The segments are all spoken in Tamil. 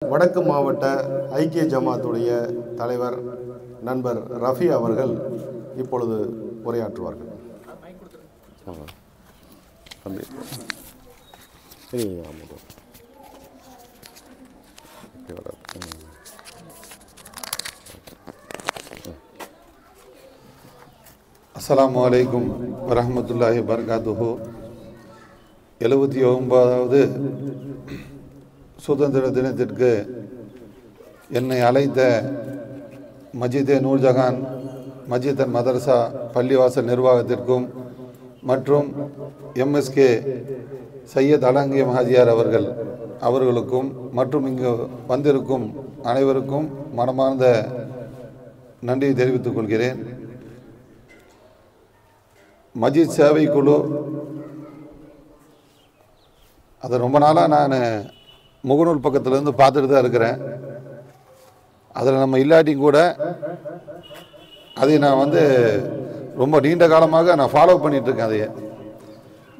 வடக்கு மாவட்ட ஐக்கிய ஜமாத்துடைய தலைவர் நண்பர் ரஃபி அவர்கள் இப்பொழுது உரையாற்றுவார்கள். அஸ்ஸலாமு அலைக்கும் வரஹ்மத்துல்லாஹி வபரகாத்துஹு. 79வது சுதந்திர தினத்திற்கு என்னை அழைத்த மஜிதே நூர்ஜஹான் மஜித் அண்ட் மதரசா பள்ளிவாசல் நிர்வாகத்திற்கும் மற்றும் எம்எஸ்கே சையத் அலங்கியம் ஹாஜியார் அவர்களுக்கும் மற்றும் இங்கு வந்திருக்கும் அனைவருக்கும் மனமார்ந்த நன்றியை தெரிவித்துக் கொள்கிறேன். மஜித் சேவை குழு அதை ரொம்ப நாளாக நான் முகநூல் பக்கத்துலேருந்து பார்த்துட்டு தான் இருக்கிறேன். அதில் நம்ம இல்லாட்டியும் கூட அதை நான் ரொம்ப நீண்ட காலமாக நான் ஃபாலோ பண்ணிகிட்ருக்கேன். அதையே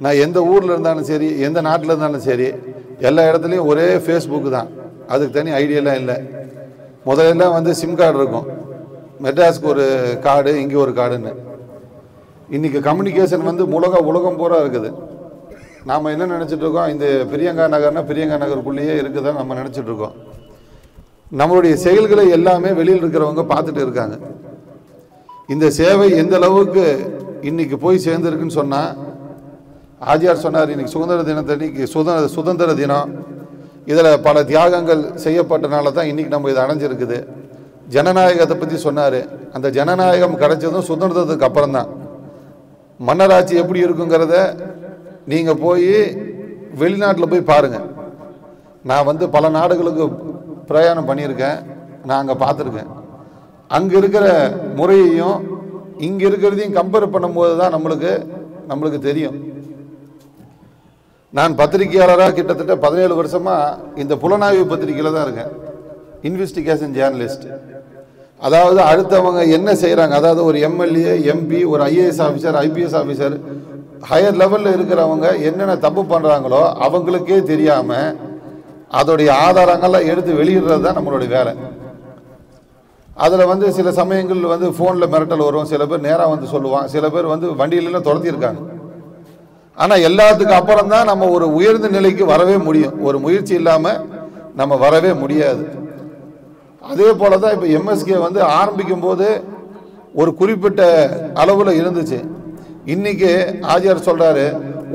நான் எந்த ஊரில் இருந்தாலும் சரி, எந்த நாட்டில் இருந்தாலும் சரி, எல்லா இடத்துலையும் ஒரே ஃபேஸ்புக்கு தான். அதுக்கு தனி ஐடியெல்லாம் இல்லை. முதல்ல சிம் கார்டு இருக்கும், மெட்ராஸ்க்கு ஒரு கார்டு, இங்கே ஒரு கார்டுன்னு. இன்றைக்கி கம்யூனிகேஷன் உலகம் பூரா இருக்குது. நாம் என்ன நினச்சிட்ருக்கோம், இந்த பிரியங்கா நகர்னா பிரியங்கா நகருக்குள்ளேயே இருக்குதுன்னு நம்ம நினச்சிட்ருக்கோம். நம்மளுடைய செயல்களை எல்லாமே வெளியில் இருக்கிறவங்க பார்த்துட்டு இருக்காங்க. இந்த சேவை எந்த அளவுக்கு இன்றைக்கி போய் சேர்ந்துருக்குன்னு சொன்னால், ஆஜியார் சொன்னார், இன்றைக்கி சுதந்திர தினத்தன்னைக்கு சுதந்திர தினம், இதில் பல தியாகங்கள் செய்யப்பட்டனால தான் இன்றைக்கி நம்ம இதை அடைஞ்சிருக்குது. ஜனநாயகத்தை பற்றி சொன்னார். அந்த ஜனநாயகம் கிடைச்சதும் சுதந்திரத்துக்கு அப்புறம்தான். மன்னராட்சி எப்படி இருக்குங்கிறத நீங்கள் போய் வெளிநாட்டில் போய் பாருங்கள். நான் பல நாடுகளுக்கு பிரயாணம் பண்ணியிருக்கேன். நான் அங்கே பார்த்துருக்கேன். அங்கே இருக்கிற முறையையும் இங்கே இருக்கிறதையும் கம்பேர் பண்ணும்போது தான் நம்மளுக்கு தெரியும். நான் பத்திரிகையாளராக கிட்டத்தட்ட 17 வருஷமாக இந்த புலனாய்வு பத்திரிகையில் தான் இருக்கேன். Investigation journalist. அதாவது அடுத்தவங்க என்ன செய்கிறாங்க, அதாவது ஒரு எம்எல்ஏ, எம்பி, ஒரு IAS officer, IPS officer, higher லெவலில் இருக்கிறவங்க என்னென்ன தப்பு பண்ணுறாங்களோ அவங்களுக்கே தெரியாமல் அதோடைய ஆதாரங்கள்லாம் எடுத்து வெளியிடுறது தான் நம்மளுடைய வேலை. அதில் சில சமயங்கள் ஃபோனில் மிரட்டல் வரும். சில பேர் நேராக சொல்லுவான். சில பேர் வண்டியிலலாம் துரத்தியிருக்காங்க. ஆனால் எல்லாத்துக்கும் அப்புறம் தான் நம்ம ஒரு உயர்ந்த நிலைக்கு வரவே முடியும். ஒரு முயற்சி இல்லாமல் நம்ம வரவே முடியாது. அதே போல தான் இப்போ எம்எஸ்கே ஆரம்பிக்கும் போது ஒரு குறிப்பிட்ட அளவில் இருந்துச்சு. இன்றைக்கி ஆஜியார் சொல்கிறாரு,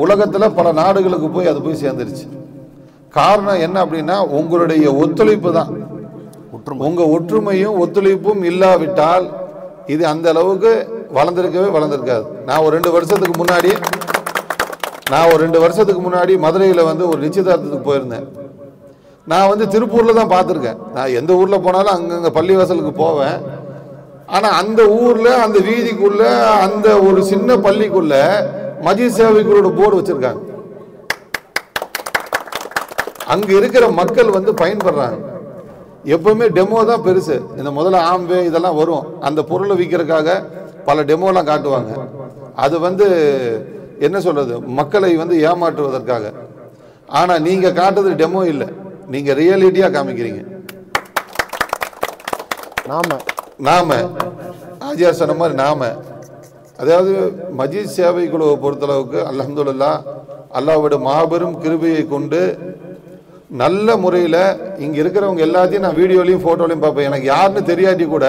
உலகத்தில் பல நாடுகளுக்கு போய் அது போய் சேர்ந்துருச்சு. காரணம் என்ன அப்படின்னா, உங்களுடைய ஒத்துழைப்பு தான். உங்கள் ஒற்றுமையும் ஒத்துழைப்பும் இல்லாவிட்டால் இது அந்த அளவுக்கு வளர்ந்துருக்காது. நான் ஒரு 2 வருஷத்துக்கு முன்னாடி மதுரையில் ஒரு நிச்சயதார்த்தத்துக்கு போயிருந்தேன். நான் திருப்பூரில் தான் பார்த்துருக்கேன். நான் எந்த ஊரில் போனாலும் அங்கங்கே பள்ளிவாசலுக்கு போவேன். ஆனால் அந்த ஊரில், அந்த வீதிக்குள்ளே, அந்த ஒரு சின்ன பள்ளிக்குள்ளே மஜித் சேவைகளோட போர்டு வச்சுருக்காங்க. அங்கே இருக்கிற மக்கள் பயன்படுறாங்க. எப்பவுமே டெமோ தான் பெருசு. இந்த முதல்ல ஆம்வே இதெல்லாம் வரும். அந்த பொருளை விற்கிறதுக்காக பல டெமோலாம் காட்டுவாங்க. அது என்ன சொல்கிறது, மக்களை ஏமாற்றுவதற்காக. ஆனால் நீங்கள் காட்டுறது டெமோ இல்லை, நீங்கள் ரியாலிட்டியாக காமிக்கிறீங்க. நாம ஆஜியார் சொன்ன மாதிரி அதாவது மஜித் சேவை குழுவை பொறுத்தளவுக்கு அல்ஹம்துலில்லாஹ், அல்லாஹ்வுடைய மாபெரும் கிருபையை கொண்டு நல்ல முறையில் இங்கே இருக்கிறவங்க எல்லாத்தையும் நான் வீடியோலையும் ஃபோட்டோலையும் பார்ப்பேன். எனக்கு யாருன்னு தெரியாட்டி கூட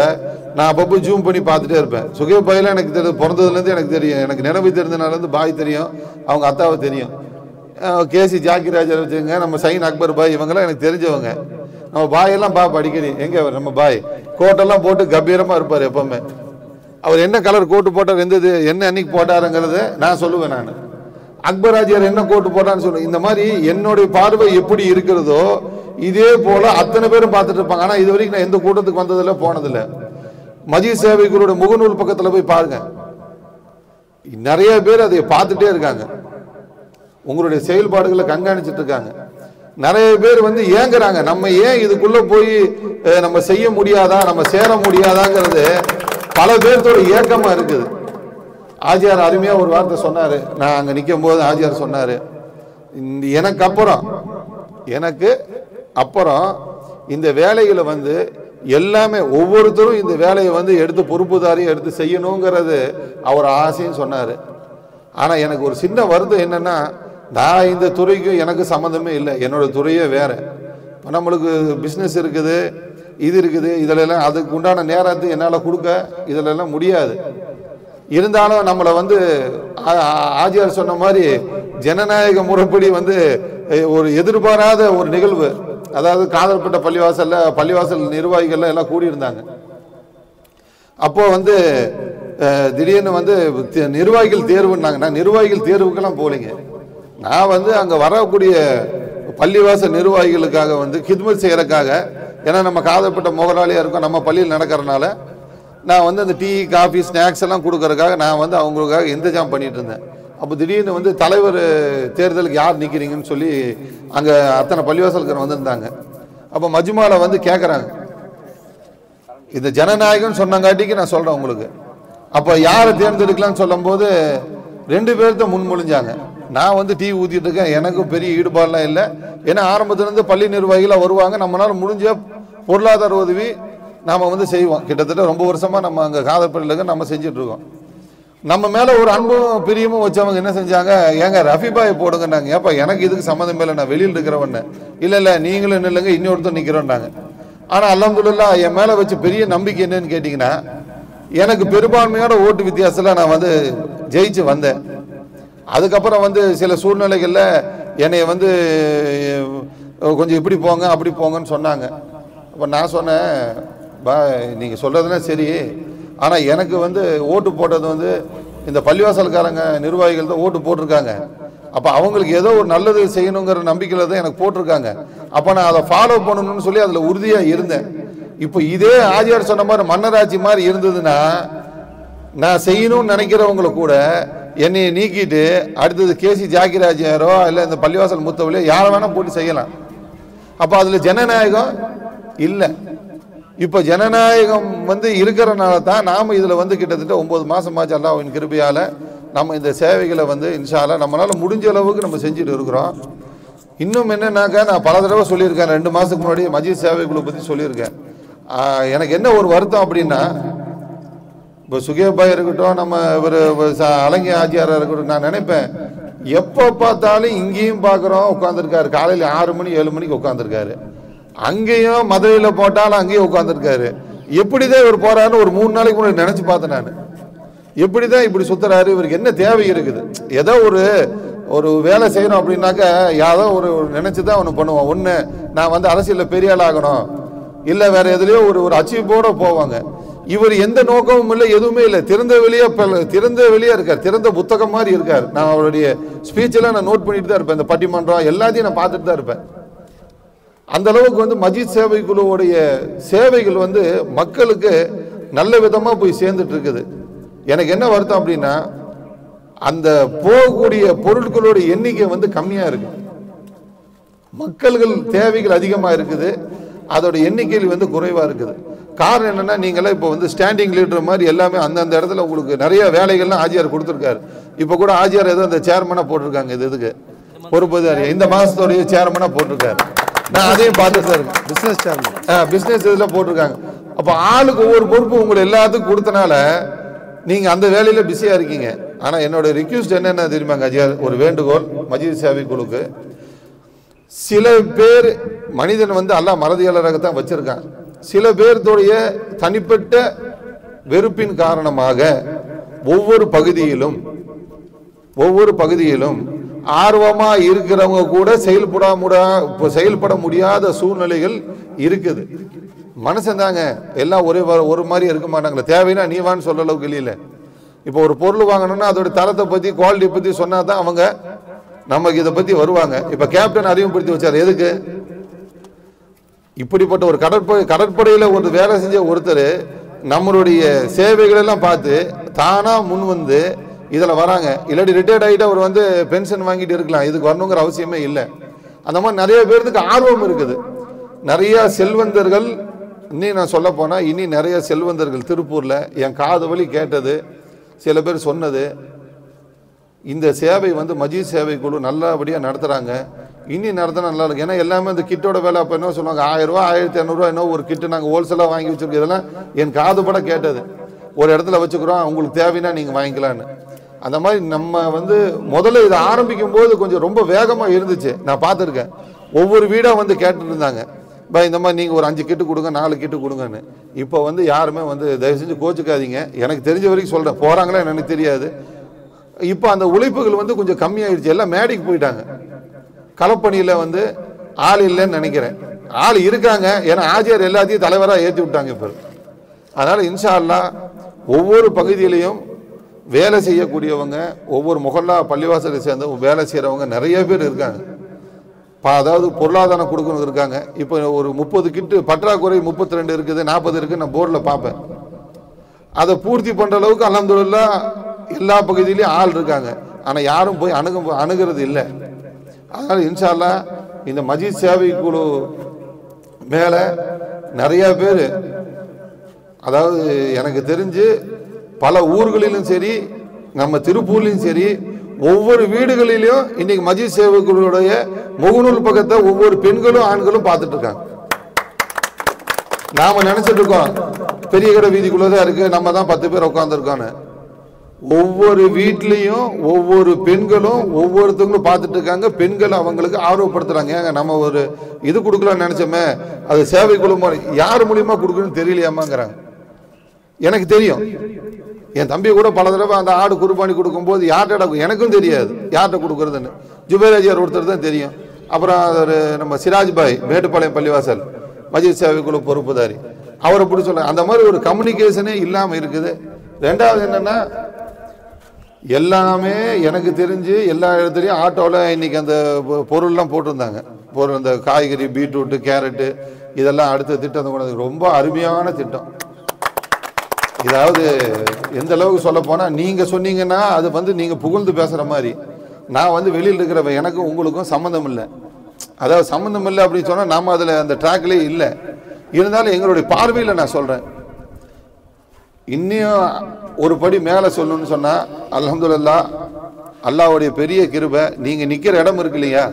நான் அப்பப்போ ஜூம் பண்ணி பார்த்துட்டே இருப்பேன். சுகேப் பாயில் எனக்கு தெரியும், பிறந்ததுலேருந்து எனக்கு தெரியும். எனக்கு நினைவு தெரிஞ்சதுனாலேருந்து பாய் தெரியும், அவங்க அத்தாவை தெரியும். கேசி ஜாக்கிராஜர் வச்சுங்க, நம்ம சைன் அக்பர் பாய், இவங்கெல்லாம் எனக்கு தெரிஞ்சவங்க. நம்ம பாயெல்லாம் பார்ப்போம் அடிக்கடி. எங்கே நம்ம பாய் கோட்டெல்லாம் போட்டு கம்பீரமாக இருப்பார் எப்போவுமே. அவர் என்ன கலர் கோட்டு போட்டார், என்ன அன்னைக்கு போட்டாருங்கிறத நான் சொல்லுவேன். நான் அக்பர் ஆஜியார் என்ன கோட்டு போட்டான்னு சொல்லுவேன். இந்த மாதிரி என்னுடைய பார்வை எப்படி இருக்கிறதோ இதே போல் அத்தனை பேரும் பார்த்துட்டு இருப்பாங்க. ஆனால் இது வரைக்கும் நான் எந்த கூட்டத்துக்கு வந்ததில்லை, போனதில்லை. மஜித் சேவைகளோட முகநூல் பக்கத்தில் போய் பாருங்க, நிறைய பேர் அதை பார்த்துட்டே இருக்காங்க. உங்களுடைய செயல்பாடுகளை கண்காணிச்சுட்டு இருக்காங்க. நிறைய பேர் ஏங்குறாங்க, நம்ம ஏன் இதுக்குள்ள போய் நம்ம செய்ய முடியாதா, நம்ம சேர முடியாதாங்கிறது பல பேர்த்தோட ஏக்கமா இருக்குது. ஆஜியார் அருமையாக ஒரு வார்த்தை சொன்னார். நான் அங்கே நிற்கும் போது ஆஜியார் சொன்னார், எனக்கு அப்புறம் இந்த வேலைகளை வந்து எல்லாமே ஒவ்வொருத்தரும் இந்த வேலையை வந்து எடுத்து பொறுப்புதாரியும் எடுத்து செய்யணுங்கிறது அவர் ஆசைன்னு சொன்னார். ஆனால் எனக்கு ஒரு சின்ன வருத்தம் என்னென்னா, நான் இந்த துறைக்கு எனக்கு சம்மந்தமே இல்லை, என்னோட துறையே வேறு. இப்போ நம்மளுக்கு பிஸ்னஸ் இருக்குது, இது இருக்குது, இதிலெல்லாம் அதுக்கு உண்டான நேரத்தை என்னால் கொடுக்க இதிலெல்லாம் முடியாது. இருந்தாலும் நம்மளை வந்து ஆஜியார் சொன்ன மாதிரி ஜனநாயக முறைப்படி வந்து ஒரு எதிர்பாராத ஒரு நிகழ்வு, அதாவது காதல்பட்ட பள்ளிவாசல் நிர்வாகிகள்லாம் எல்லாம் கூடியிருந்தாங்க. அப்போ வந்து திடீர்னு வந்து நிர்வாகிகள் தேர்வுன்னாங்க. நான் நிர்வாகிகள் தேர்வுக்கெல்லாம் போகலைங்க. நான் வந்து அங்கே வரக்கூடிய பள்ளிவாசல் நிர்வாகிகளுக்காக வந்து கித்மத் செய்யறதுக்காக, ஏன்னா நம்ம காதல்பட்ட முதலாளியாக இருக்கோம், நம்ம பள்ளியில் நடக்கிறனால நான் வந்து அந்த டீ காஃபி ஸ்நாக்ஸ் எல்லாம் கொடுக்கறதுக்காக நான் வந்து அவங்களுக்காக இந்தஜாம் பண்ணிட்டு இருந்தேன். அப்போ திடீர்னு வந்து தலைவர் தேர்தலுக்கு யார் நிற்கிறீங்கன்னு சொல்லி அங்கே அத்தனை பள்ளிவாசல்காரர் வந்திருந்தாங்க. அப்போ மஜ்மாவில் வந்து கேட்குறாங்க, இந்த ஜனநாயகம்னு சொன்னங்காட்டிக்கு நான் சொல்கிறேன் உங்களுக்கு. அப்போ யாரை தேர்ந்தெடுக்கலாம்னு சொல்லும் போது 2 பேர்த்த முன்மொழிஞ்சாங்க. நான் வந்து டீ ஊற்றிட்டு இருக்கேன், எனக்கும் பெரிய ஈடுபாடெலாம் இல்லை. ஏன்னா ஆரம்பத்துலேருந்து பள்ளி நிர்வாகிகளாக வருவாங்க, நம்மளால் முடிஞ்ச பொருளாதார உதவி நாம் வந்து செய்வோம். கிட்டத்தட்ட ரொம்ப வருஷமாக நம்ம அங்கே காதல்பள்ளியில் நம்ம செஞ்சிட்ருக்கோம். நம்ம மேலே ஒரு அன்பும் பிரியமும் வச்சவங்க என்ன செஞ்சாங்க, ஏங்க ரஃபிபாயை போடுங்கன்னாங்க. ஏப்பா எனக்கு இதுக்கு சம்மந்தம் இல்லை, நான் வெளியில் இருக்கிறவன்னு. இல்லை நீங்களும் இல்லைங்க, இன்னொருத்தர் நிற்கிறோன்னாங்க. ஆனால் அல்ஹம்துலில்லாஹ் என் மேலே வச்சு பெரிய நம்பிக்கை என்னன்னு கேட்டிங்கன்னா, எனக்கு பெரும்பான்மையான ஓட்டு வித்தியாசத்தில் நான் வந்து ஜெயிச்சு வந்தேன். அதுக்கப்புறம் வந்து சில சூழ்நிலைகளில் என்னை வந்து கொஞ்சம் இப்படி போங்க அப்படி போங்கன்னு சொன்னாங்க. அப்போ நான் சொன்னேன், நீங்கள் சொல்கிறதுலாம் சரி, ஆனால் எனக்கு வந்து ஓட்டு போட்டது வந்து இந்த பள்ளிவாசல்காரங்க நிர்வாகிகள் தான் ஓட்டு போட்டிருக்காங்க. அப்போ அவங்களுக்கு ஏதோ ஒரு நல்லது செய்யணுங்கிற நம்பிக்கையில் தான் எனக்கு போட்டிருக்காங்க. அப்போ நான் அதை ஃபாலோ பண்ணணும்னு சொல்லி அதில் உறுதியாக இருந்தேன். இப்போ இதே ஆஜியார் சொன்ன மாதிரி மன்னராட்சி மாதிரி இருந்ததுன்னா, நான் செய்யணும்னு நினைக்கிறவங்களை கூட என்னையை நீக்கிட்டு அடுத்தது கேசி ஜாக்கிராஜியாரோ இல்லை இந்த பள்ளிவாசல் முத்தவழியோ யாரை வேணால் போட்டு செய்யலாம். அப்போ அதில் ஜனநாயகம் இல்லை. இப்போ ஜனநாயகம் வந்து இருக்கிறனால தான் நாம் இதில் வந்து கிட்டத்தட்ட 9 மாதமாச்சு அல்லாஹ்வின் கிருபையால் நம்ம இந்த சேவைகளை வந்து இன்ஷா அல்லாஹ் நம்மளால் முடிஞ்ச அளவுக்கு நம்ம செஞ்சுட்டு இருக்கிறோம். இன்னும் என்னன்னாக்கா, நான் பல தடவை சொல்லியிருக்கேன், 2 மாதத்துக்கு முன்னாடி மஜீத் சேவைகளை பற்றி சொல்லியிருக்கேன். எனக்கு என்ன ஒரு வருத்தம் அப்படின்னா, இப்போ சுகேபாய் இருக்கட்டும், நம்ம இவர் அலங்கி ஆஜியாராக இருக்கட்டும், நான் நினைப்பேன் எப்போ பார்த்தாலும் இங்கேயும் பார்க்குறோம் உட்காந்துருக்காரு. காலையில் 6 மணி 7 மணிக்கு உட்காந்துருக்காரு. அங்கேயும் மதுரையில் போட்டாலும் அங்கேயும் உட்காந்துருக்காரு. எப்படி தான் இவர் போகிறாருன்னு ஒரு 3 நாளைக்கு முன்னாடி நினச்சி பார்த்தேன் நான். எப்படி தான் இப்படி சுற்றுறாரு, இவருக்கு என்ன தேவை இருக்குது? ஏதோ ஒரு வேலை செய்யணும் அப்படின்னாக்கா யாரோ ஒரு நினச்சி தான் ஒன்று பண்ணுவோம். ஒன்று, நான் வந்து அரசியலில் பெரிய ஆள் ஆகணும், இல்லை வேறு எதுலேயோ ஒரு அச்சீவோடு போவாங்க. இவர் எந்த நோக்கமும் இல்லை, எதுவுமே இல்லை, திறந்த வெளியே இருக்கார், திறந்த புத்தகம் மாதிரி இருக்கார். நான் அவருடைய ஸ்பீச்செல்லாம் நான் நோட் பண்ணிட்டு தான் இருப்பேன், இந்த பட்டிமன்றம் எல்லாத்தையும் நான் பார்த்துட்டு தான் இருப்பேன். அந்த அளவுக்கு வந்து மஜீத் சேவை குழுவுடைய சேவைகள் வந்து மக்களுக்கு நல்ல விதமாக போய் சேர்ந்துட்டு இருக்குது. எனக்கு என்ன வருத்தம் அப்படின்னா, அந்த போகக்கூடிய பொருட்களோட எண்ணிக்கை வந்து கம்மியாக இருக்கு. மக்கள்கள் தேவைகள் அதிகமாக இருக்குது, அதோட எண்ணிக்கையில் வந்து குறைவாக இருக்குது. காரணம் என்னென்னா, நீங்களாம் இப்போ வந்து ஸ்டாண்டிங் லீடர் மாதிரி எல்லாமே அந்தந்த இடத்துல உங்களுக்கு நிறைய வேலைகள்லாம் ஆஜியார் கொடுத்துருக்காரு. இப்போ கூட ஆஜியார் ஏதோ அந்த சேர்மனாக போட்டிருக்காங்க, இதுக்கு பொறுப்புதாரி இந்த மாதத்தோடைய சேர்மனாக போட்டிருக்காரு. நான் அதையும் பார்த்துட்டு தான் இருக்கேன். பிஸ்னஸ் சேர்மன் பிஸ்னஸ் இதில் போட்டிருக்காங்க. அப்போ ஆளுக்கு ஒவ்வொரு பொறுப்பு உங்களை எல்லாத்துக்கும் கொடுத்தனால நீங்கள் அந்த வேலையில் பிஸியாக இருக்கீங்க. ஆனால் என்னோட ரிக்வெஸ்ட் என்னென்ன தெரியுமாங்க ஆஜியார், ஒரு வேண்டுகோள் மஜீத் சேவை குழுக்கு. சில பேர் மனிதன் வந்து அல்லாஹ் மறதியாளராகத்தான் வச்சிருக்கான். சில பேர்த்துடைய தனிப்பட்ட வெறுப்பின் காரணமாக ஒவ்வொரு பகுதியிலும் ஆர்வமாக இருக்கிறவங்க கூட செயல்பட முடியாத சூழ்நிலைகள் இருக்குது. மனுஷன் தாங்க, எல்லாம் ஒரு மாதிரி இருக்க மாட்டாங்களே. தேவைன்னா நீ வான்னு சொல்ற அளவுக்கு இல்லையில. இப்போ ஒரு பொருள் வாங்கணும்னா அதோட தரத்தை பற்றி குவாலிட்டி பற்றி சொன்னா தான் அவங்க நமக்கு இதை பற்றி வருவாங்க. இப்போ கேப்டன் அறிமுகப்படுத்தி வச்சார், எதுக்கு? இப்படிப்பட்ட ஒரு கடற்படையில் ஒரு வேலை செஞ்ச ஒருத்தர் நம்மளுடைய சேவைகளெல்லாம் பார்த்து தானாக முன் வந்து இதில் வராங்க. இல்லாட்டி ரிட்டையர்ட் ஆகிட்டு அவர் வந்து பென்ஷன் வாங்கிட்டு இருக்கலாம், இதுக்கு வரணுங்கிற அவசியமே இல்லை. அந்த மாதிரி நிறைய பேருக்கு ஆர்வம் இருக்குது. நிறைய செல்வந்தர்கள், இன்னும் நான் சொல்ல போனால் இனி நிறைய செல்வந்தர்கள் திருப்பூரில் என் காது வழி கேட்டது, சில பேர் சொன்னது, இந்த சேவை வந்து மஜீத் சேவை குழு நல்லபடியாக நடத்துகிறாங்க, இனி நடத்தினா நல்லா இருக்கும். ஏன்னா எல்லாமே இந்த கிட்டோட வேலை அப்போ என்ன சொல்லுவாங்க, 1000 ரூபா 1500 என்ன ஒரு கிட்டு நாங்கள் ஹோல்சேலாக வாங்கி வச்சிருக்கோம். இதெல்லாம் என் காதுபட கேட்டது. ஒரு இடத்துல வச்சுக்கிறோம், உங்களுக்கு தேவைன்னா நீங்கள் வாங்கிக்கலான்னு. அந்த மாதிரி நம்ம வந்து முதல்ல இதை ஆரம்பிக்கும் போது கொஞ்சம் ரொம்ப வேகமாக இருந்துச்சு. நான் பார்த்துருக்கேன், ஒவ்வொரு வீடாக வந்து கேட்டுட்டு இருந்தாங்க, இந்த மாதிரி நீங்கள் ஒரு 5 கிட்டு கொடுங்க 4 கிட்டு கொடுங்கன்னு. இப்போ வந்து யாருமே வந்து தயவு செஞ்சு கோச்சுக்காதீங்க, எனக்கு தெரிஞ்ச வரைக்கும் சொல்கிறேன், போகிறாங்களா எனக்கு தெரியாது. இப்போ அந்த உழைப்புகள் வந்து கொஞ்சம் கம்மியாயிடுச்சு. எல்லாம் மேடைக்கு போயிட்டாங்க. களப்பணியில் வந்து ஆள் இல்லைன்னு நினைக்கிறேன். ஆள் இருக்காங்க, ஏன்னா ஆஜியார் எல்லாத்தையும் தலைவராக ஏற்றி விட்டாங்க இப்போ. அதனால் இன்ஷா அல்லாஹ் ஒவ்வொரு பகுதியிலையும் வேலை செய்யக்கூடியவங்க, ஒவ்வொரு முகல்லா பள்ளிவாசலை சேர்ந்த வேலை செய்கிறவங்க நிறைய பேர் இருக்காங்க. அதாவது பொருளாதாரம் கொடுக்கணும் இருக்காங்க. இப்போ ஒரு 30 கிட்டு பற்றாக்குறை 32 இருக்குது 40 இருக்குது நான் போர்டில் பார்ப்பேன். அதை பூர்த்தி பண்ணுற அளவுக்கு அல்ஹம்துலில்லாஹ் எல்லா பகுதியிலையும் ஆள் இருக்காங்க. ஆனால் யாரும் போய் அணுகிறது இல்லை. அதனால் இன்ஷா அல்லாஹ் இந்த மஜீத் சேவை குழு மேலே நிறையா பேர், அதாவது எனக்கு தெரிஞ்சு பல ஊர்களிலும் சரி நம்ம திருப்பூர்லையும் சரி ஒவ்வொரு வீடுகளிலும் இன்னைக்கு மஜீத் சேவை குழுவுடைய முகநூல் பக்கத்தை ஒவ்வொரு பெண்களும் ஆண்களும் பார்த்துட்டு இருக்காங்க. நாம நினைச்சிட்டு இருக்கோம் பெரிய கடை வீதிக்குள்ளதான் இருக்கு, நம்ம தான் 10 பேர் உட்காந்துருக்கோன்னு. ஒவ்வொரு வீட்லையும் ஒவ்வொரு பெண்களும் ஒவ்வொருத்தவங்களும் பார்த்துட்டு இருக்காங்க. பெண்கள் அவங்களுக்கு ஆர்வப்படுத்துறாங்க. ஏங்க நம்ம ஒரு இது கொடுக்கலாம்னு நினைச்சோமே, அது சேவை குழு யார் மூலியமா கொடுக்கணும்னு தெரியலையாமாங்கிறாங்க. எனக்கு தெரியும், என் தம்பி கூட பல தடவை அந்த ஆடு குர்பானி கொடுக்கும்போது யார்கிட்ட எனக்கும் தெரியாது யார்கிட்ட கொடுக்குறதுன்னு. ஜுபேராஜியார் ஒருத்தர் தான் தெரியும். அப்புறம் ஒரு நம்ம சிராஜ் பாய் மேட்டுப்பாளையம் பள்ளிவாசல் மஜீத் சேவை குழு பொறுப்புதாரி, அவரை பிடி சொல்ல. அந்த மாதிரி ஒரு கம்யூனிகேஷனே இல்லாமல் இருக்குது. ரெண்டாவது என்னன்னா, எல்லாமே எனக்கு தெரிஞ்சு எல்லா இடத்துலையும் ஆட்டோவில் இன்னைக்கு அந்த பொருள்லாம் போட்டிருந்தாங்க. பொருள் அந்த காய்கறி, பீட்ரூட்டு, கேரட்டு இதெல்லாம் அடுத்த திட்டம் கொண்டு ரொம்ப அருமையான திட்டம். இதாவது எந்த அளவுக்கு சொல்ல போனால், நீங்கள் சொன்னீங்கன்னா அது வந்து நீங்கள் புகழ்ந்து பேசுகிற மாதிரி. நான் வந்து வெளியில் இருக்கிறவ, எனக்கும் உங்களுக்கும் சம்மந்தம் இல்லை. அதாவது சம்மந்தம் இல்லை அப்படின்னு சொன்னால் நாம் அதில் அந்த ட்ராக்லேயே இல்லை. இருந்தாலும் எங்களுடைய பார்வையில் நான் சொல்கிறேன். இன்னும் ஒரு படி மேலே சொல்லணும்னு சொன்னால் அல்ஹம்துலில்லாஹ் அல்லாஹ்வுடைய பெரிய கிருபை. நீங்கள் நிற்கிற இடம் இருக்கு இல்லையா,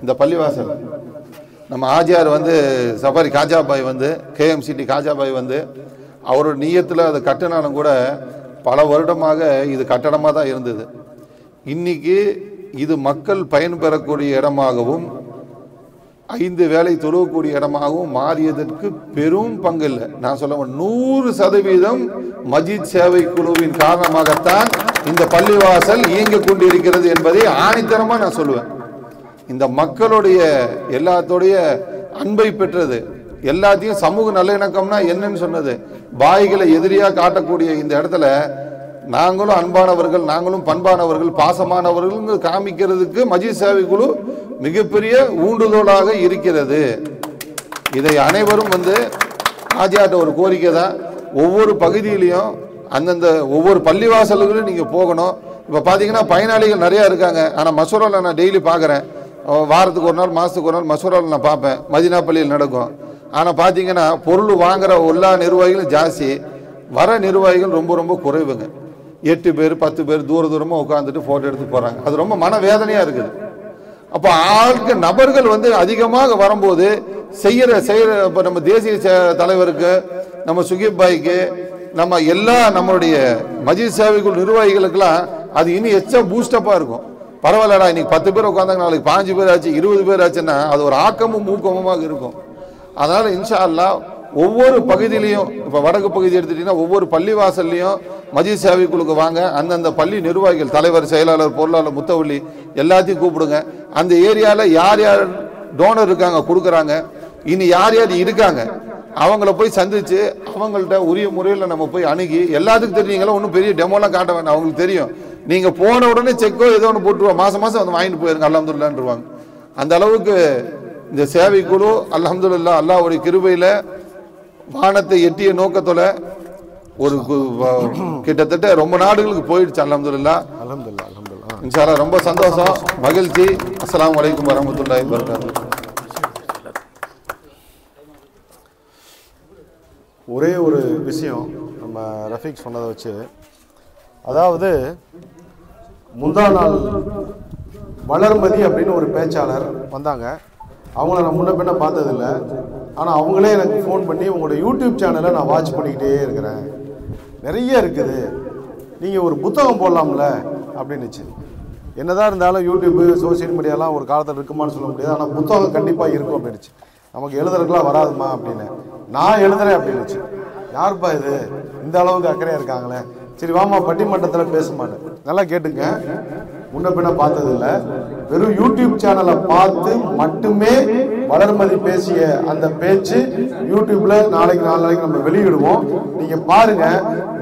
இந்த பள்ளிவாசல், நம்ம ஆஜியார் வந்து சஃபாரி காஜாபாய் வந்து KMCT காஜாபாய் வந்து அவரோட நீயத்தில் அதை கட்டினாலும் கூட பல வருடமாக இது கட்டடமாக தான் இருந்தது. இன்னைக்கு இது மக்கள் பயன்பெறக்கூடிய இடமாகவும் 5 வேளை தொழுவக்கூடிய இடமாகவும் மாறியதற்கு பெரும் பங்கு இல்லை. நான் சொல்ல 100% மஜீத் சேவை குழுவின் காரணமாகத்தான் இந்த பள்ளிவாசல் இயங்கிக் கொண்டிருக்கிறது என்பதை ஆணித்தரமாக நான் சொல்லுவேன். இந்த மக்களுடைய எல்லாத்தோடைய அன்பை பெற்றது, எல்லாத்தையும் சமூக நல்லிணக்கம்னா என்னன்னு சொன்னது, பாய்களை எதிரியாக காட்டக்கூடிய இந்த இடத்துல நாங்களும் அன்பானவர்கள், நாங்களும் பண்பானவர்கள், பாசமானவர்கள் காமிக்கிறதுக்கு மஜீத் சேவை குழு மிகப்பெரிய ஊண்டுதோலாக இருக்கிறது. இதை அனைவரும் வந்து ஆஜியாட்ட ஒரு கோரிக்கை தான், ஒவ்வொரு பகுதியிலையும் அந்தந்த ஒவ்வொரு பள்ளிவாசல்களும் நீங்கள் போகணும். இப்போ பார்த்தீங்கன்னா பயனாளிகள் நிறையா இருக்காங்க. ஆனால் மசூராவில் நான் டெய்லி பார்க்குறேன், வாரத்துக்கு ஒரு நாள் மாதத்துக்கு ஒரு நாள் மசூராவில் நான் பார்ப்பேன், மதினா பள்ளியில் நடக்கும். ஆனால் பார்த்தீங்கன்னா பொருள் வாங்குற எல்லா நிர்வாகிகளும் ஜாஸ்தி, வர நிர்வாகிகள் ரொம்ப ரொம்ப குறைவுங்க. 8 பேர் 10 பேர் தூரமாக உட்காந்துட்டு ஃபோட்டோ எடுத்து போகிறாங்க. அது ரொம்ப மனவேதனையாக இருக்குது. அப்போ நபர்கள் வந்து அதிகமாக வரும்போது செய்கிற இப்போ நம்ம தேசிய தலைவருக்கு, நம்ம சுகீப் பாய்க்கு, நம்ம எல்லா நம்மளுடைய மஜீத் சேவைக்குள் நிர்வாகிகளுக்கெல்லாம் அது இன்னும் எச்சா பூஸ்டப்பாக இருக்கும். பரவாயில்லடா, இன்னைக்கு 10 பேர் உட்காந்தாங்க, நாளைக்கு 5 பேர் ஆச்சு, 20 பேர் ஆச்சுன்னா அது ஒரு ஆக்கமும் ஊக்கமுமாக இருக்கும். அதனால் இன்ஷா அல்லாஹ் ஒவ்வொரு பகுதியிலையும், இப்போ வடக்கு பகுதி எடுத்துட்டீங்கன்னா ஒவ்வொரு பள்ளிவாசல்லையும் மஜீத் சேவை குழுக்கு வாங்க. அந்தந்த பள்ளி நிர்வாகிகள், தலைவர், செயலாளர், பொருளாளர், முத்தவள்ளி எல்லாத்தையும் கூப்பிடுங்க. அந்த ஏரியாவில் யார் யார் டோனர் இருக்காங்க கொடுக்குறாங்க, இனி யார் யார் இருக்காங்க அவங்கள போய் சந்தித்து அவங்கள்ட்ட உரிய முறையில் நம்ம போய் அணுகி, எல்லாத்துக்கும் தெரியுங்களா, ஒன்றும் பெரிய டெமோலாம் காட்ட வேண்டாம், அவங்களுக்கு தெரியும். நீங்கள் போன உடனே செக்கோ ஏதோ ஒன்று போட்டுருவோம், மாதம் மாதம் வந்து வாங்கிட்டு போயிருங்க அல்ஹம்துலில்லாஹ்ன்றுவாங்க. அந்த அளவுக்கு இந்த சேவை குழு அல்ஹம்துலில்லாஹ் அல்லாஹ்வுடைய கிருபையில் வானத்தை எட்டிய நோக்கத்தோட ஒரு கிட்டத்தட்ட ரொம்ப நாடுகளுக்கு போயிடுச்சு. அல்ஹம்துலில்லாஹ் அல்ஹம்துலில்லாஹ் அல்ஹம்துலில்லாஹ் இன்ஷா அல்லாஹ். ரொம்ப சந்தோஷம், மகிழ்ச்சி. அஸ்ஸலாமு அலைக்கும் வரஹ்மத்துல்லாஹி வபரகாத்துஹு. ஒரே ஒரு விஷயம் நம்ம ரஃபீக் சொன்னதை வச்சு, அதாவது முந்தா நாள் வளர்மதி அப்படின்னு ஒரு பேச்சாளர் வந்தாங்க. அவங்கள நான் முன்ன பின்ன பார்த்ததில்லை. ஆனால் அவங்களே எனக்கு ஃபோன் பண்ணி உங்களோட யூடியூப் சேனலை நான் வாட்ச் பண்ணிக்கிட்டே இருக்கிறேன், நிறைய இருக்குது, நீங்கள் ஒரு புத்தகம் போடலாம்ல அப்படின்னுச்சு. என்னதான் இருந்தாலும் யூடியூப்பு சோசியல் மீடியாலாம் ஒரு காலத்தில் இருக்குமான்னு சொல்ல முடியாது. ஆனால் புத்தகம் கண்டிப்பாக இருக்கும் அப்படின்னுச்சு. நமக்கு எழுதுறதுக்கெலாம் வராதுமா அப்படின்னு. நான் எழுதுறேன் அப்படின்னுச்சு. யாருப்பா இது இந்த அளவுக்கு அக்கறையாக இருக்காங்களே, சரி வாமா பட்டிமன்றத்தில் பேச மாட்டேன். நல்லா கேட்டுங்க, முன்ன பின்ன பார்த்ததில்லை. வெறும் யூடியூப் சேனலை பார்த்து மட்டுமே வளர்மதி பேசிய அந்த பேச்சு யூடியூப்ல நாளைக்கு நம்ம வெளியிடுவோம். நீங்க பாருங்க,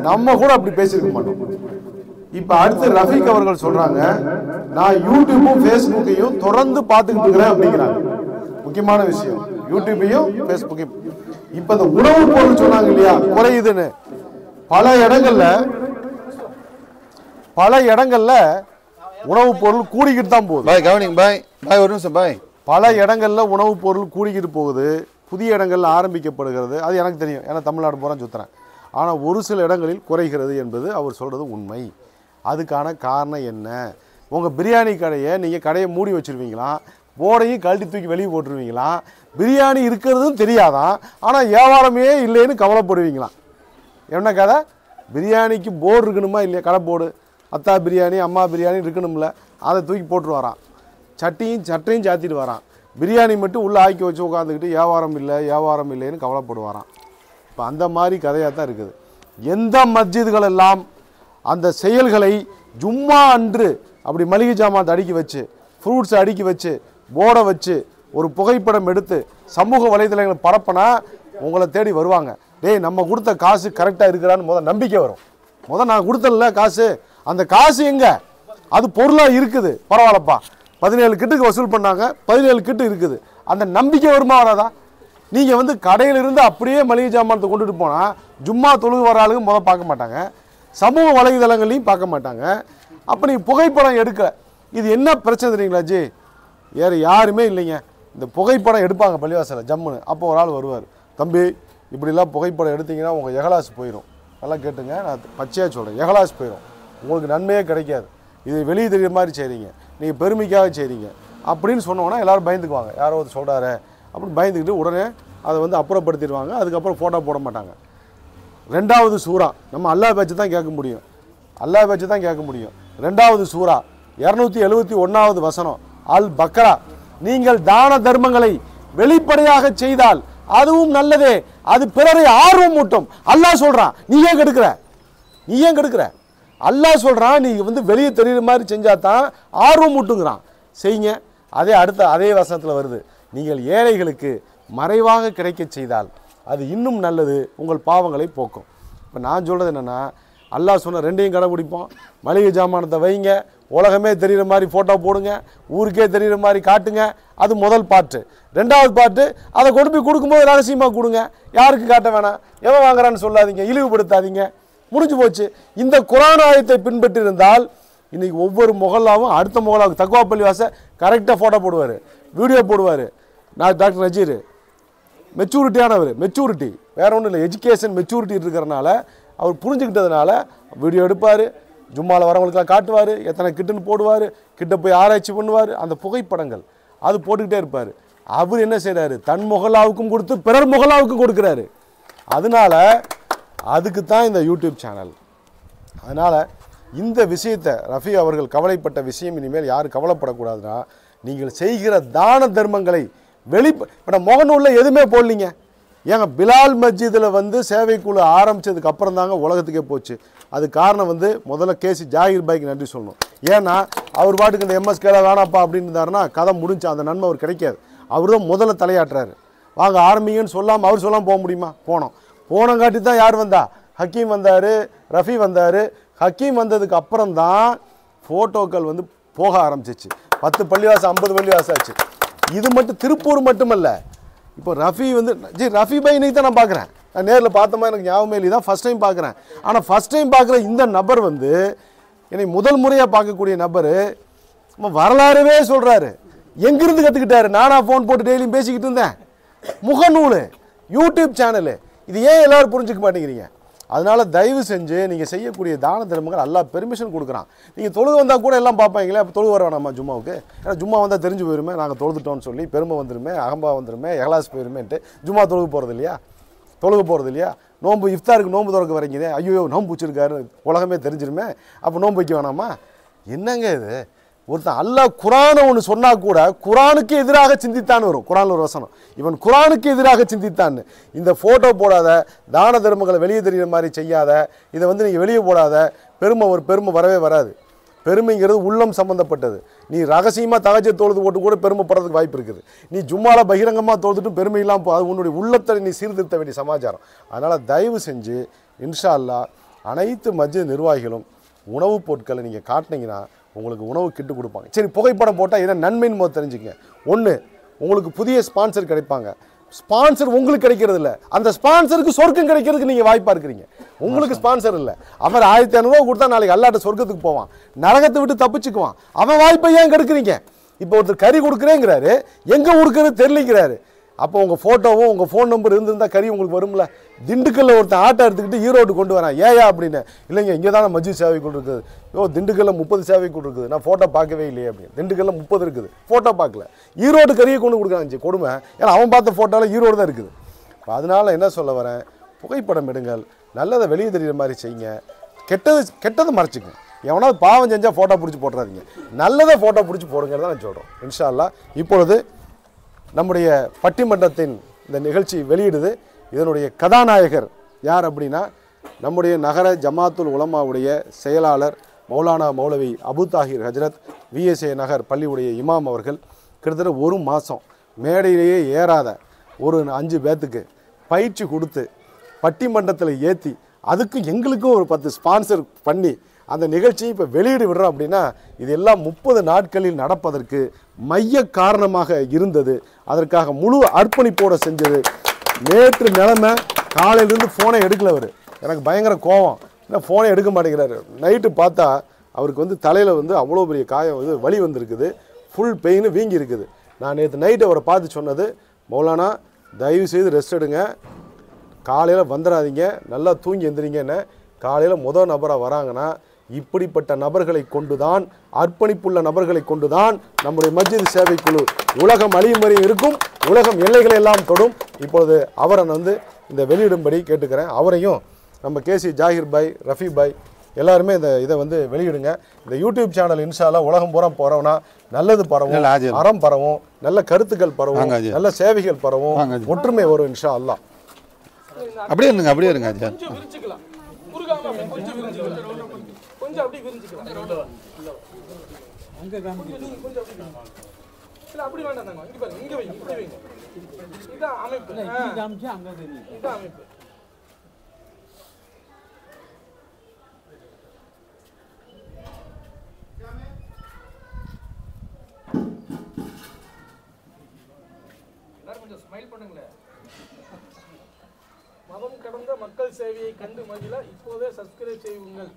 நம்ம கூட அப்படி பேசியிருக்க மாட்டோம். இப்ப அடுத்து ரஃபீக் அவர்கள் சொல்றாங்க, நான் யூடியூப்பும் ஃபேஸ்புக்கையும் தொடர்ந்து பார்த்துக்கிட்டு இருக்கிறேன் அப்படிங்கிறாங்க. முக்கியமான விஷயம், யூடியூபையும் ஃபேஸ்புக்கையும். இப்ப இந்த உணவு பொருள் சொன்னாங்க இல்லையா குறையுதுன்னு, பல இடங்கள்ல உணவுப் பொருள் கூடிக்கிட்டு தான் போகுது. பாய் கவனிங் பாய் பாய் ஒரு நிமிஷம் பாய். பல இடங்கள்ல உணவுப் பொருள் கூடிக்கிட்டு போகுது, புதிய இடங்கள்ல ஆரம்பிக்கப்படுகிறது. அது எனக்கு தெரியும், ஏன்னா தமிழ்நாடு பூரா சுற்றுறேன். ஆனால் ஒரு சில இடங்களில் குறைகிறது என்பது அவர் சொல்றது உண்மை. அதுக்கான காரணம் என்ன? உங்கள் பிரியாணி கடையை நீங்கள் கடையை மூடி வச்சுருவீங்களா, போர்டையும் கழட்டி தூக்கி வெளியே போட்டுருவீங்களா, பிரியாணி இருக்கிறதும் தெரியாதான் ஆனால் வியாபாரமே இல்லைன்னு கவலைப்படுவீங்களா? என்ன கதை? பிரியாணிக்கு போர்டு இருக்கணுமா இல்லையா? கடை போர்டு, அத்தா பிரியாணி அம்மா பிரியாணி இருக்கணும்ல, அதை தூக்கி போட்டு வரான். சட்டையும் சாத்திட்டு வரான். பிரியாணி மட்டும் உள்ளே ஆக்கி வச்சு உட்காந்துக்கிட்டு வியாபாரம் இல்லைன்னு கவலைப்படுவாரான். இப்போ அந்த மாதிரி கதையாக தான் இருக்குது. எந்த மஸ்ஜிதுகள் எல்லாம் அந்த செயல்களை ஜும்மா அன்று அப்படி மளிகை ஜாமான் அடுக்கி வச்சு, ஃப்ரூட்ஸ் அடுக்கி வச்சு, போர்டை வச்சு ஒரு புகைப்படம் எடுத்து சமூக வலைதளங்கள் பரப்பினா உங்களை தேடி வருவாங்க. டேய் நம்ம கொடுத்த காசு கரெக்டாக இருக்கிறான்னு நம்பிக்கை வரும். நான் கொடுத்தல காசு, அந்த காசு எங்க? அது பொருளாக இருக்குது, பரவாயில்லப்பா. 17 கிட்டுக்கு வசூல் பண்ணாங்க, 17 கிட்டு இருக்குது, அந்த நம்பிக்கை வருமா வராதா? நீங்கள் கடையிலிருந்து அப்படியே மளிகை ஜாமானத்தை கொண்டுட்டு போனால் ஜும்மா தொழுகு வர ஆளுங்க பார்க்க மாட்டாங்க, சமூக வலைதளங்களையும் பார்க்க மாட்டாங்க. அப்போ நீங்கள் புகைப்படம் எடுக்க, இது என்ன பிரச்சனை தெரியுங்களா ஜி? வேறு யாருமே இல்லைங்க. இந்த புகைப்படம் எடுப்பாங்க பள்ளிவாசலில் ஜம்முன்னு. அப்போ ஒரு ஆள் வருவார், தம்பி இப்படிலாம் புகைப்படம் எடுத்தீங்கன்னா உங்கள் எகலாஸ் போயிடும். நல்லா கேட்டுங்க, நான் பச்சையாக சொல்கிறேன், எகலாஸ் போயிடும், உங்களுக்கு நன்மையே கிடைக்காது. இது வெளியே தெரிகிற மாதிரி செய்கிறீங்க, நீங்கள் பெருமைக்காக செய்கிறீங்க அப்படின்னு சொன்னோன்னா எல்லோரும் பயந்துக்குவாங்க. யாரோ ஒரு சொல்கிறாரு அப்படின்னு பயந்துக்கிட்டு உடனே அதை அப்புறப்படுத்திடுவாங்க. அதுக்கப்புறம் ஃபோட்டோ போட மாட்டாங்க. 2வது சூறா, நம்ம அல்லாஹ் பேச்சு தான் கேட்க முடியும், 2வது சூறா 271வது வசனம் அல் பக்ரா, நீங்கள் தான தர்மங்களை வெளிப்படையாக செய்தால் அதுவும் நல்லதே, அது பிறரை ஆர்வம் ஊட்டும். அல்லாஹ் சொல்றான், நீ ஏன் கெடுக்கிற? அல்லாஹ் சொல்றான், நீ வெளியே தெரியுற மாதிரி செஞ்சா தான் ஆர்வம் ஊட்டுங்கிறான். செய்யுங்க. அதே வசனத்தில் வருது, நீங்கள் ஏழைகளுக்கு மறைவாக கிடைக்க செய்தால் அது இன்னும் நல்லது, உங்கள் பாவங்களை போக்கும். இப்போ நான் சொல்றது என்னன்னா, அல்லாஹ் சொன்ன 2ஐயும் கடைபிடிப்போம். மளிகை ஜாமானத்தை வைங்க, உலகமே தெரிகிற மாதிரி ஃபோட்டோ போடுங்க, ஊருக்கே தெரிகிற மாதிரி காட்டுங்க. அது முதல் பாட்டு. 2வது பாட்டு, அதை கொண்டு போய் கொடுக்கும்போது ரகசியமாக கொடுங்க, யாருக்கு காட்ட வேணாம், எவன் வாங்குறான்னு சொல்லாதீங்க, இழிவுபடுத்தாதீங்க, முடிஞ்சு போச்சு. இந்த குர்ஆன் ஆயத்தை பின்பற்றி இருந்தால் இன்னைக்கு ஒவ்வொரு முகல்லாவும் அடுத்த முகலாவுக்கு தக்வா பள்ளிவாச கரெக்டாக ஃபோட்டோ போடுவார், வீடியோ போடுவார். நான் டாக்டர் நஜீர் மெச்சூரிட்டியானவர், மெச்சூரிட்டி வேறு ஒன்றும் இல்லை, எஜுகேஷன் மெச்சூரிட்டி இருக்கிறனால அவர் புரிஞ்சுக்கிட்டதுனால வீடியோ எடுப்பார், ஜும்மாவில் வரவங்களுக்கெல்லாம் காட்டுவார், எத்தனை கிட்டுன்னு போடுவார், கிட்ட போய் ஆராய்ச்சி பண்ணுவார். அந்த புகைப்படங்கள் அது போட்டுக்கிட்டே இருப்பார். அவர் என்ன செய்கிறாரு, தன் முகலாவுக்கும் கொடுத்து பிறர் முகலாவுக்கும் கொடுக்குறாரு. அதனால அதுக்கு தான் இந்த யூடியூப் சேனல். அதனால் இந்த விஷயத்தை ரஃபி அவர்கள் கவலைப்பட்ட விஷயம் இனிமேல் யாரும் கவலைப்படக்கூடாதுன்னா, நீங்கள் செய்கிற தான தர்மங்களை இப்போ முகநூலில் எதுவுமே போடலிங்க. ஏங்க பிலால் மஸ்ஜிதில் சேவைக்குழு ஆரம்பித்ததுக்கு அப்புறம் தாங்க உலகத்துக்கே போச்சு. அது காரணம் முதல்ல கேசி ஜாகிர் பாய்க்கு நன்றி சொல்லணும். ஏன்னா அவர் பாட்டுக்கு இந்த எம்எஸ்கேல வேணாப்பா அப்படின்னு இருந்தாருன்னா கதை முடிஞ்சு, அந்த நன்மை அவர் கிடைக்காது. அவர் தான் முதல்ல தலையாட்டுறாரு. வாங்க ஆரம்பிங்கன்னு சொல்லாமல் அவர் சொல்லாமல் போக முடியுமா? போனங்காட்டி தான் யார் வந்தா? ஹக்கீம் வந்தார், ரஃபி வந்தார். ஹக்கீம் வந்ததுக்கு அப்புறம் தான் ஃபோட்டோக்கள் போக ஆரம்பிச்சிச்சு. 10 பள்ளிவாசம் 50 பள்ளிவாசம் ஆச்சு. இது மட்டும் திருப்பூர் மட்டுமல்ல. இப்போ ரஃபி ரஃபி பாய் இன்னைக்கு தான் நான் பார்க்குறேன். நான் நேரில் பார்த்த மாதிரி எனக்கு ஞாபகமே இல்லை, தான் ஃபஸ்ட் டைம் பார்க்குறேன். ஆனால் ஃபஸ்ட் டைம் பார்க்குற இந்த நபர் என்னை முதல் முறையாக பார்க்கக்கூடிய நபர் வரலாறுவே சொல்கிறாரு. எங்கிருந்து கற்றுக்கிட்டாரு? நானாக ஃபோன் போட்டு டெய்லியும் பேசிக்கிட்டு இருந்தேன். முகநூல், யூடியூப் சேனலு, இது ஏன் எல்லோரும் புரிஞ்சுக்க மாட்டேங்கிறீங்க? அதனால தயவு செஞ்சு நீங்கள் செய்யக்கூடிய தான தர்மங்கள் அல்லாஹ் பெர்மிஷன் கொடுக்குறான். நீங்கள் தொழுது வந்தால் கூட எல்லாம் பார்ப்பாங்களே, அப்போ தொழுது வர வேணாமா ஜும்மாவுக்கு? ஏன்னா ஜும்மா வந்தால் தெரிஞ்சு போயிருமே, நாங்கள் தொழுதுட்டோம்னு சொல்லி பெருமை வந்துருமே, அகம்பா வந்துருமே, எஹ்லாஸ் போயிருமேன்ட்டு ஜும்மா தொழுகு போகிறது இல்லையா? தொழுகு போகிறது இல்லையா? நோன்பு இஃப்தாருக்கு நோன்பு திறக்க வரீங்க, ஐயோ நோன்பு வச்சிருக்காரு உலகமே தெரிஞ்சிருமே, அப்போ நோன்பு வைக்க வேணாமா? என்னங்க இது? ஒருத்தன் அல்லாஹ் குரானை ஒன்று சொன்னால் கூட குரானுக்கு எதிராக சிந்தித்தான்னு வரும். குரானில் ஒரு வசனம், இவன் குரானுக்கு எதிராக சிந்தித்தான்னு. இந்த ஃபோட்டோ போடாத, தான தர்மங்களை வெளியே தெரிகிற மாதிரி செய்யாத, இதை வந்து நீங்கள் வெளியே போடாத, பெருமை வரவே வராது. பெருமைங்கிறது உள்ளம் சம்மந்தப்பட்டது. நீ ரகசியமாக தகஜ தொழுது போட்டு கூட பெருமைப்படுறதுக்கு வாய்ப்பு இருக்குது. நீ ஜும்மால பகிரங்கமாக தொழுதுட்டு பெருமை இல்லாமல் அது உன்னுடைய உள்ளத்தை நீ சீர்திருத்த வேண்டிய சமாச்சாரம். அதனால் தயவு செஞ்சு இன்ஷா அல்லாஹ் அனைத்து மஸ்ஜித் நிர்வாகிகளும் உணவுப் பொருட்களை நீங்கள் காட்டினீங்கன்னா உங்களுக்கு உணவு கிட்டு கொடுப்பாங்க. சரி, புகைப்படம் போட்டால் இதை நன்மைன்னு போது தெரிஞ்சுங்க. ஒன்று, உங்களுக்கு புதிய ஸ்பான்சர் கிடைப்பாங்க. ஸ்பான்சர் உங்களுக்கு கிடைக்கிறது இல்லை, அந்த ஸ்பான்சருக்கு சொர்க்கம் கிடைக்கிறதுக்கு நீங்கள் வாய்ப்பாக இருக்கிறீங்க. உங்களுக்கு ஸ்பான்சர் இல்லை, அவன் 1500 ரூபா கொடுத்தா நாளைக்கு அல்லாட்ட சொர்க்கத்துக்கு போவான், நரகத்தை விட்டு தப்பிச்சுக்குவான். அவன் வாய்ப்பை ஏன் கெடுக்குறீங்க? இப்போ ஒருத்தர் கறி கொடுக்குறேங்கிறாரு, எங்கே கொடுக்குறது தெரியலிங்கிறாரு. அப்போ உங்கள் ஃபோட்டோவும் உங்கள் ஃபோன் நம்பர் இருந்திருந்தால் கறி உங்களுக்கு வரும்ல. திண்டுக்கல்ல ஒருத்தன் ஆட்டோ எடுத்துக்கிட்டு ஈரோடு கொண்டு வரான், ஏயா அப்படின்னு. இல்லைங்க இங்கே தானே மஸ்ஜித் சேவைக்குள் இருக்குது. திண்டுக்கல்ல 30 சேவைக்குள் இருக்குது, நான் ஃபோட்டோ பார்க்கவே இல்லையே அப்படின்னு. திண்டுக்கல்ல 30 இருக்குது, ஃபோட்டோ பார்க்கல. ஈரோடு கறியை கொண்டு கொடுக்குறாங்க கொடுமை. ஏன்னா அவன் பார்த்த ஃபோட்டோவில் ஈரோடு தான் இருக்குது. இப்போ அதனால் என்ன சொல்ல வரேன், புகைப்படம் எடுங்கள், நல்லதை வெளியே தெரிகிற மாதிரி செய்யுங்க, கெட்டதை மறைச்சிங்க. எவனாவது பாவம் செஞ்சால் ஃபோட்டோ பிடிச்சி போட்டுறாதீங்க, நல்லதை ஃபோட்டோ பிடிச்சி போடுங்கிறத நான் சொல்கிறோம். இன்ஷா அல்லாஹ் இப்பொழுது நம்முடைய பட்டிமன்றத்தின் இந்த நிகழ்ச்சி வெளியிடுது. இதனுடைய கதாநாயகர் யார் அப்படின்னா, நம்முடைய நகர ஜமாத்துல் உலமாவுடைய செயலாளர் மௌலானா மௌலவி அபு தாஹிர் ஹஜ்ரத் விஎஸ்ஏ நகர் பள்ளியுடைய இமாம் அவர்கள். கிட்டத்தட்ட ஒரு மாதம் மேடையிலேயே ஏறாத ஒரு 5 பேத்துக்கு பயிற்சி கொடுத்து பட்டிமன்றத்தில் ஏற்றி, அதுக்கு எங்களுக்கும் ஒரு 10 ஸ்பான்சர் பண்ணி அந்த நிகழ்ச்சியை இப்போ வெளியீடு விடுறோம் அப்படின்னா, இது எல்லாம் 30 நாட்களில் நடப்பதற்கு மைய காரணமாக இருந்தது. அதற்காக முழு அர்ப்பணிப்போடு செஞ்சது. நேற்று நிலைமை காலையிலேருந்து ஃபோனை எடுக்கல அவர். எனக்கு பயங்கர கோவம், ஏன்னா ஃபோனை எடுக்க மாட்டேங்கிறாரு. நைட்டு பார்த்தா அவருக்கு வந்து தலையில் வந்து அவ்வளோ பெரிய காயம் வந்து வலி வந்திருக்குது, ஃபுல் பெயின் வீங்கி இருக்குது. நான் நேற்று நைட்டு அவரை பார்த்து சொன்னது, மௌலானா தயவு செய்து ரெஸ்ட் எடுங்க, காலையில் வந்துடாதீங்க, நல்லா தூங்கி எந்திரிங்கன்னு. காலையில் முதல் நபராக வராங்கன்னா இப்படிப்பட்ட நபர்களை கொண்டுதான், அர்ப்பணிப்புள்ள நபர்களை கொண்டுதான் நம்முடைய மஸ்ஜித் சேவைக்குழு உலகம் அழியும் வரை இருக்கும், உலகம் எல்லைகளை எல்லாம் தொடும். இப்பொழுது அவரை வந்து இந்த வெளியிடும்படி கேட்டுக்கிறேன். அவரையும் நம்ம கேசி ஜாகிர் பாய், ரஃபி பாய் எல்லாருமே இதை வந்து வெளியிடுங்க. இந்த யூடியூப் சேனல் இன்ஷா அல்லாஹ் உலகம் பூரா பரவுனா நல்லது பரவும், அறம் பரவும், நல்ல கருத்துக்கள் பரவும், நல்ல சேவைகள் பரவும், ஒற்றுமை வரும் இன்ஷா அல்லாஹ். அப்படியே இருங்க கொஞ்சம் அப்படி விரிஞ்சிக்கலாம். அங்க காமிக்கிறீங்க கொஞ்சம் அப்படி இல்ல, அப்படி வேண்டாம் தாங்க. இங்க பாருங்க, இங்க வைங்க, இப்படி வைங்க. இதான் அமைப்பு. இங்க காமிச்சு அங்க தெரியும். இதான் அமைப்பு. எல்லாரும் கொஞ்சம் ஸ்மைல் பண்ணுங்களே. மதம் கடந்த மக்கள் சேவையை கண்டு மகிழ இப்போதே சப்ஸ்கிரைப் செய்யுங்கள்.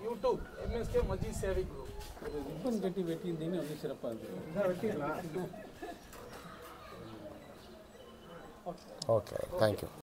யூடியூப் MSK மஸ்ஜித் சேவை குழு. ரிப்பன் கட்டி வெட்டியிருந்தீங்கன்னா வந்து சிறப்பாக இருக்குது. வெட்டிடலாம். Okay, thank you.